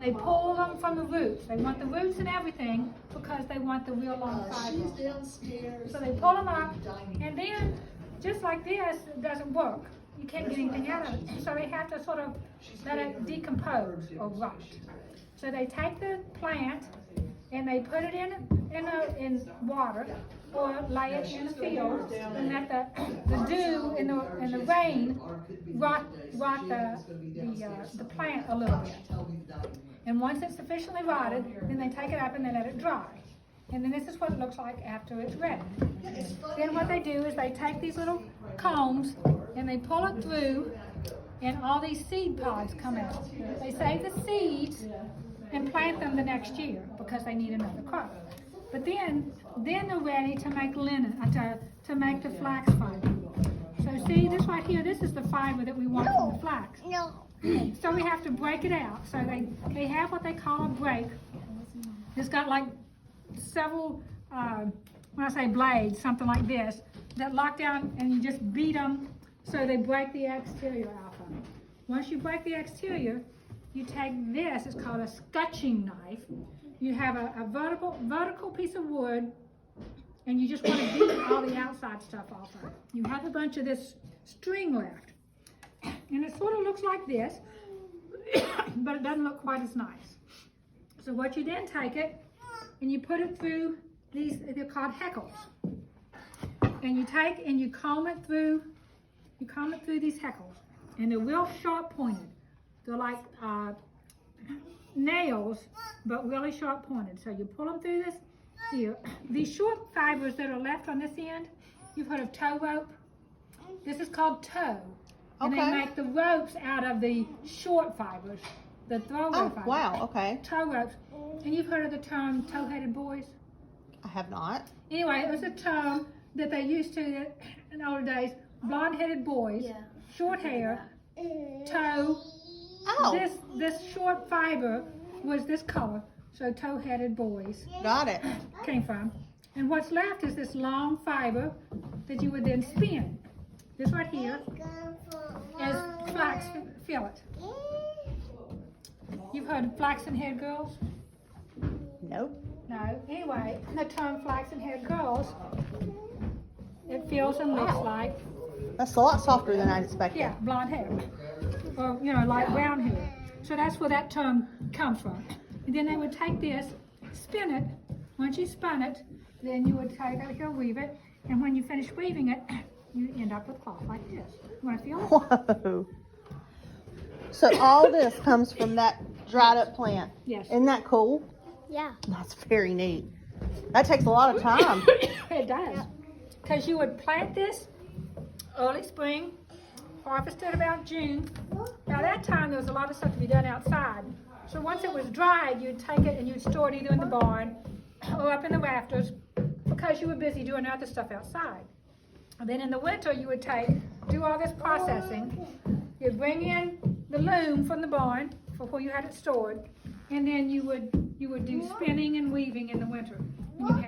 They pull them from the roots. They want the roots and everything because they want the real long fiber. So they pull them up, and then, just like this, it doesn't work. You can't get anything out of it. So they have to sort of let it decompose or rot. So they take the plant and they put it in water or lay it in a field and let the dew and the rain rot the plant a little bit. And once it's sufficiently rotted, then they take it up and they let it dry. And then this is what it looks like after it's ready. Then what they do is they take these little combs and they pull it through, and all these seed pods come out. They save the seeds and plant them the next year because they need another crop. But then they're ready to make linen, to make the flax fiber. So see this right here, this is the fiber that we want from the flax. No. So we have to break it out. So they have what they call a break. It's got like several, when I say blades, something like this, that lock down and you just beat them so they break the exterior out of them. Once you break the exterior, you take this, it's called a scutching knife. You have a vertical piece of wood, and you just want to beat all the outside stuff off of it. You have a bunch of this string left. And it sort of looks like this, but it doesn't look quite as nice. So what you then take it, and you put it through these, they're called heckles. And you take and you comb it through these heckles. And they're real sharp pointed. They're like nails, but really sharp pointed. So you pull them through this here. These short fibers that are left on this end, you've heard of tow rope? This is called tow. And they make the ropes out of the short fibers, the throw rope fibers. Wow, okay. Tow ropes. And you've heard of the term tow-headed boys? I have not. Anyway, it was a term that they used to in older days. Blonde-headed boys, short hair, tow. Oh. This short fiber was this color, so tow-headed boys. Got it. Came from. And what's left is this long fiber that you would then spin. This right here is flax fillet. You've heard of flaxen-haired girls? Nope. No. Anyway, the term flaxen-haired girls, it feels and looks like. That's a lot softer than I expected. Yeah, blonde hair. Or, light brown hair. So that's where that term comes from. And then they would take this, spin it. Once you spun it, then you would take it here, weave it. And when you finish weaving it, you end up with cloth like this. You want to feel it? Whoa. So all this comes from that dried up plant. Yes. Isn't that cool? Yeah. That's very neat. That takes a lot of time. It does. Because you would plant this early spring, harvest it about June. By that time, there was a lot of stuff to be done outside. So once it was dried, you'd take it and you'd store it either in the barn or up in the rafters because you were busy doing other stuff outside. And then in the winter, you would do all this processing. You'd bring in the loom from the barn for where you had it stored, and then you would do spinning and weaving in the winter. And you